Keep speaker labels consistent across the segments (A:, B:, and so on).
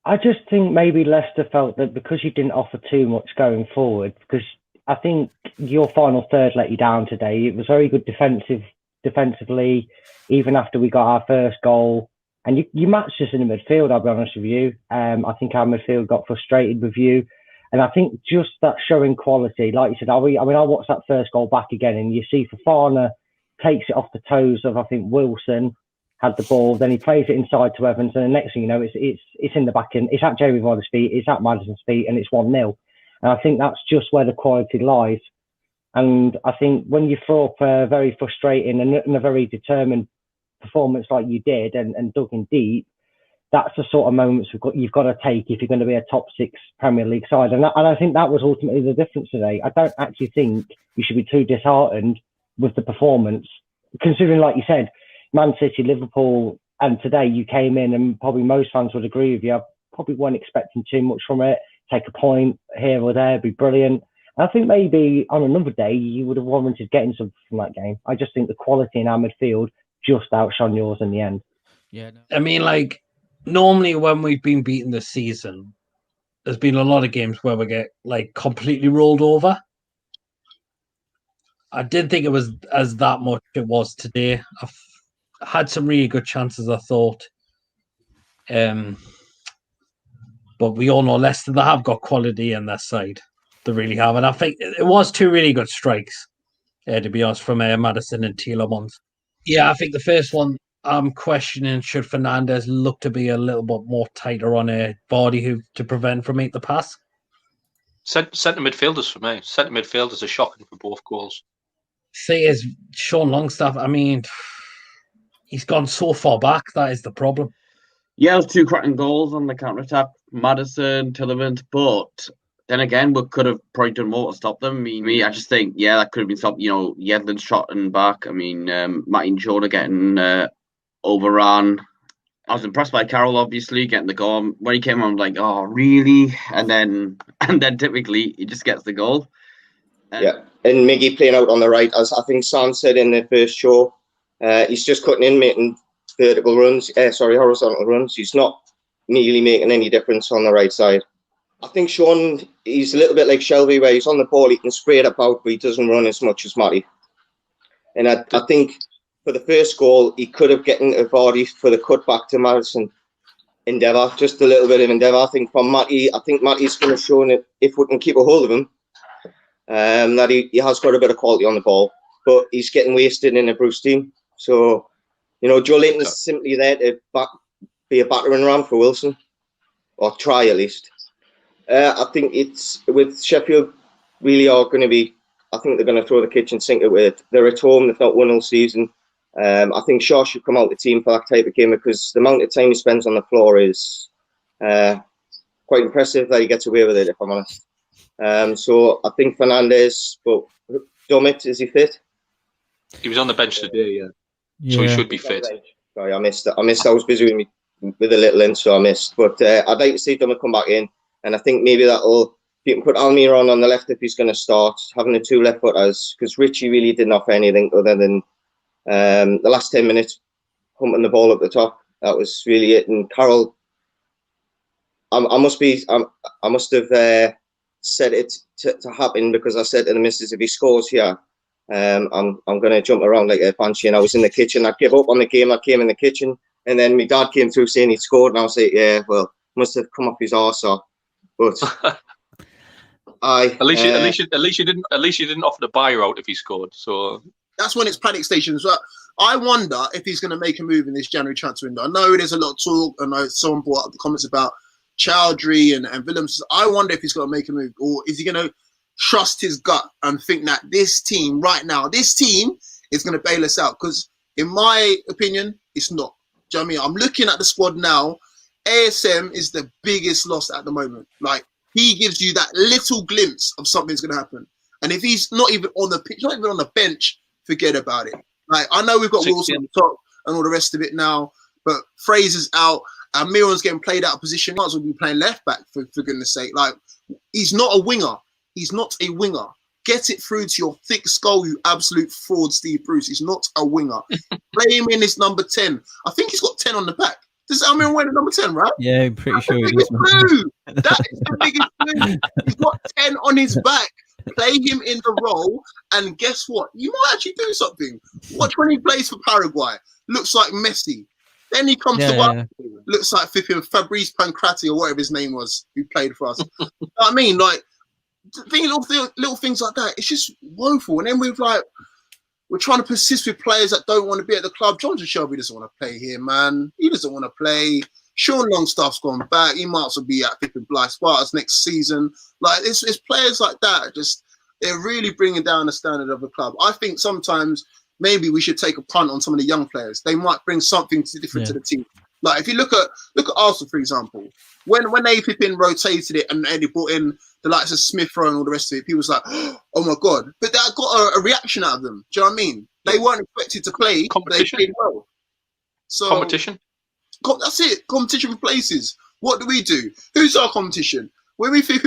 A: I just think maybe Leicester felt that because you didn't offer too much going forward, because I think your final third let you down today. It was very good defensively, even after we got our first goal. And you matched us in the midfield, I'll be honest with you. I think our midfield got frustrated with you. And I think just that showing quality, like you said, I watched that first goal back again, and you see Fofana takes it off the toes of, I think, Wilson, had the ball, then he plays it inside to Evans, and the next thing you know, it's in the back end, it's at Jamie Vardy's feet, it's at Maddison's feet, and it's 1-0. And I think that's just where the quality lies. And I think when you throw up a very frustrating and a very determined performance like you did and dug in deep, that's the sort of moments you've got to take if you're going to be a top 6 Premier League side. And I think that was ultimately the difference today. I don't actually think you should be too disheartened with the performance, considering, like you said, Man City, Liverpool, and today you came in, and probably most fans would agree with you, I probably weren't expecting too much from it. Take a point here or there, be brilliant. And I think maybe on another day you would have warranted getting something from that game. I just think the quality in our midfield just outshone yours in the end.
B: Yeah, no. I mean, like, normally when we've been beaten this season, there's been a lot of games where we get like completely rolled over. I didn't think it was as that much it was today. I've had some really good chances, I thought. But we all know Leicester, they have got quality in their side. They really have. And I think it was 2 really good strikes, to be honest, from Maddison and Tielemans. Yeah, I think the first one, I'm questioning, should Fernandes look to be a little bit more tighter on a body to prevent from making the pass?
C: Centre midfielders for me. Centre midfielders are shocking for both goals.
B: Thing is, Sean Longstaff, I mean, he's gone so far back. That is the problem.
D: Yeah, it was 2 cracking goals on the counter-attack. Maddison, Tielemans, but then again, we could have probably done more to stop them. I mean, I just think, yeah, that could have been stopped. You know, Yedlin's trotting back. I mean, Matty Jordan getting overrun. I was impressed by Carroll, obviously, getting the goal. When he came on, I'm like, oh, really? And then typically, he just gets the goal.
E: Yeah, and Miggy playing out on the right, as I think Sam said in the first show, he's just cutting in, making horizontal runs. He's not nearly making any difference on the right side. I think Sean, he's a little bit like Shelby, where he's on the ball, he can spray it about, but he doesn't run as much as Matty. And I think for the first goal, he could have gotten a Vardy for the cut back to Maddison. Endeavour, just a little bit of endeavour. I think from Matty, Matty's going to show that if we can keep a hold of him, that he has got a bit of quality on the ball, but he's getting wasted in a Bruce team. So, you know, Joe Layton's simply there to be a battering ram for Wilson, or try at least. I think it's with Sheffield really are going to be. I think they're going to throw the kitchen sink at it. They're at home. They've not won all season. I think Shaw should come out the team for that type of game, because the amount of time he spends on the floor is quite impressive that he gets away with it, if I'm honest. So I think Fernandes, but Dummett, is he fit?
C: He was on the bench today, so he should be fit.
E: Sorry, I missed. I was busy with a little in, so I missed. But I'd like to see Dummett come back in, and I think maybe you can put Almiron on the left if he's going to start, having the 2 left footers, because Richie really didn't offer anything other than the last 10 minutes humping the ball up the top. That was really it. And Carroll, I must have said it to happen, because I said to the missus, if he scores here, I'm going to jump around like a banshee. And I was in the kitchen. I'd give up on the game. I came in the kitchen, and then my dad came through saying he scored, and I was like, yeah, well, must have come off his arse. But
C: at least you didn't offer the buyer out if he scored. So
F: that's when it's panic stations. So I wonder if he's going to make a move in this January transfer window. I know there's a lot of talk. I know someone brought up the comments about Chowdhury and Willems. I wonder if he's going to make a move, or is he going to trust his gut and think that this team right now, this team is going to bail us out? Because in my opinion, it's not. Do you know what I mean? I'm looking at the squad now. ASM is the biggest loss at the moment. Like, he gives you that little glimpse of something's going to happen. And if he's not even on the pitch, not even on the bench, forget about it. Like, I know we've got Wilson on the top and all the rest of it now, but Fraser's out. And Miron's getting played out of position. Might as well be playing left back, for goodness sake. Like, he's not a winger. He's not a winger. Get it through to your thick skull, you absolute fraud, Steve Bruce. He's not a winger. Play him in this number 10. I think he's got 10 on the back. Does Almiron wear the number 10, right?
G: Yeah, I'm pretty sure he
F: Biggest
G: does.
F: clue. That is the biggest clue. He's got 10 on his back. Play him in the role, and guess what? You might actually do something. Watch when he plays for Paraguay. Looks like Messi. Then he comes to us. Looks like Fabrice Pancrati or whatever his name was, who played for us. You know what I mean? Like, thinking little things like that, it's just woeful. And then we're trying to persist with players that don't want to be at the club. John Shelby doesn't want to play here, man. He doesn't want to play. Sean Longstaff's gone back. He might as well be at Pippin Blythe Spartans next season. Like, it's players like that. Just, they're really bringing down the standard of the club. I think sometimes maybe we should take a punt on some of the young players. They might bring something different to the team. Like, if you look at Arsenal, for example, when they Pippin rotated it and they brought in the likes of Smith Rowe and all the rest of it, people was like, oh my God. But that got a reaction out of them. Do you know what I mean? They weren't expected to play.
C: Competition.
F: They played well. So,
C: competition.
F: That's it. Competition for places. What do we do? Who's our competition? When we think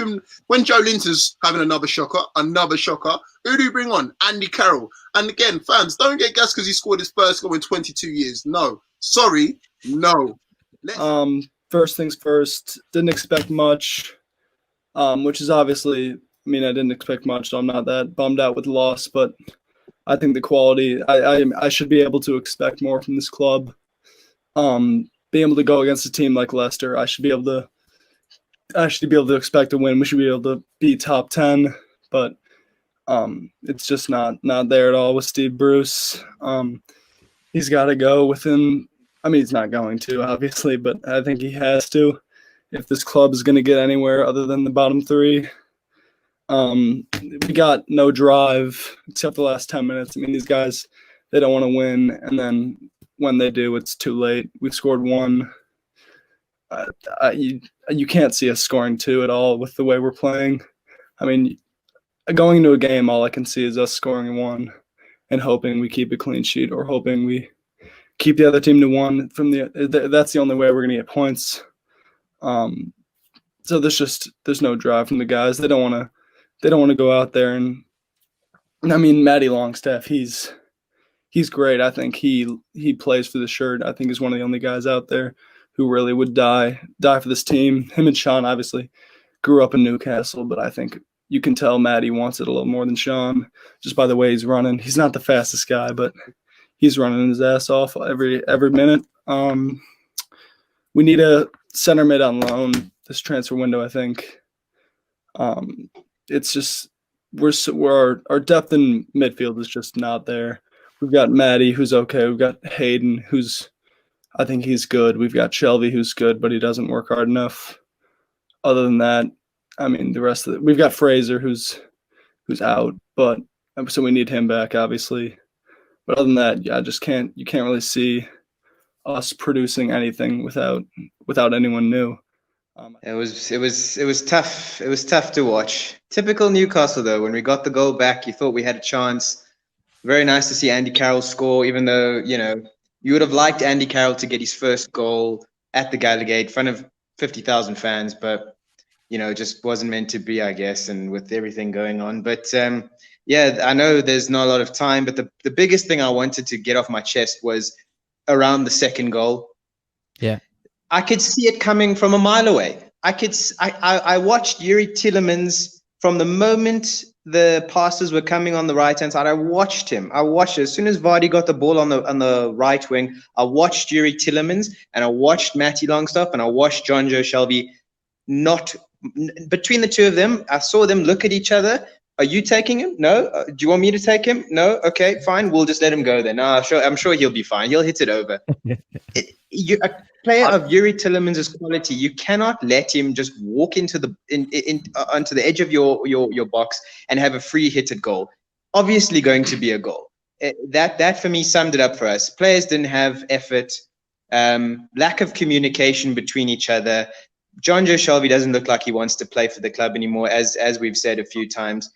F: when Joe Linton's having another shocker, who do we bring on? Andy Carroll. And again, fans, don't get gas because he scored his first goal in 22 years. No. Sorry. No.
H: First things first, didn't expect much, which is obviously, I mean, I didn't expect much, so I'm not that bummed out with the loss, but I think the quality, I should be able to expect more from this club. Being able to go against a team like Leicester, I should be able to expect a win. We should be able to be top 10, but it's just not there at all with Steve Bruce. He's got to go within. I mean, he's not going to, obviously, but I think he has to if this club is going to get anywhere other than the bottom three. We got no drive except the last 10 minutes. I mean, these guys, they don't want to win, and then when they do, it's too late. We've scored one. You can't see us scoring two at all with the way we're playing. I mean, going into a game, all I can see is us scoring one and hoping we keep a clean sheet or hoping we keep the other team to one. That's the only way we're going to get points. So there's no drive from the guys. They don't want to go out there and I mean, Matty Longstaff, he's great. I think he plays for the shirt. I think he's one of the only guys out there who really would die for this team. Him and Sean obviously grew up in Newcastle, but I think you can tell Matty wants it a little more than Sean just by the way he's running. He's not the fastest guy, but he's running his ass off every minute. We need a center mid on loan this transfer window, I think. It's just our depth in midfield is just not there. We've got Matty, who's okay. We've got Hayden, I think he's good. We've got Shelby, who's good, but he doesn't work hard enough. Other than that, I mean, the rest of it. We've got Fraser, who's out, but so we need him back, obviously. But other than that, yeah, you can't really see us producing anything without anyone new.
I: It was tough. It was tough to watch. Typical Newcastle, though. When we got the goal back, you thought we had a chance. Very nice to see Andy Carroll score, even though, you would have liked Andy Carroll to get his first goal at the Gallagher in front of 50,000 fans, but, it just wasn't meant to be, I guess, and with everything going on. But, yeah, I know there's not a lot of time, but the biggest thing I wanted to get off my chest was around the second goal.
G: Yeah.
I: I could see it coming from a mile away. I watched Yuri Tielemans from the moment the passes were coming on the right-hand side. I watched him. As soon as Vardy got the ball on the right wing, I watched Yuri Tielemans and I watched Matty Longstaff and I watched John Joe Shelby. Between the two of them, I saw them look at each other. Are you taking him? No. Do you want me to take him? No. Okay, fine. We'll just let him go then. No, I'm sure he'll be fine. He'll hit it over. A player of Yuri Tielemans' quality, you cannot let him just walk onto the edge of your box and have a free hitted goal. Obviously going to be a goal. That for me summed it up for us. Players didn't have effort, lack of communication between each other. John Joe Shelby doesn't look like he wants to play for the club anymore, as we've said a few times.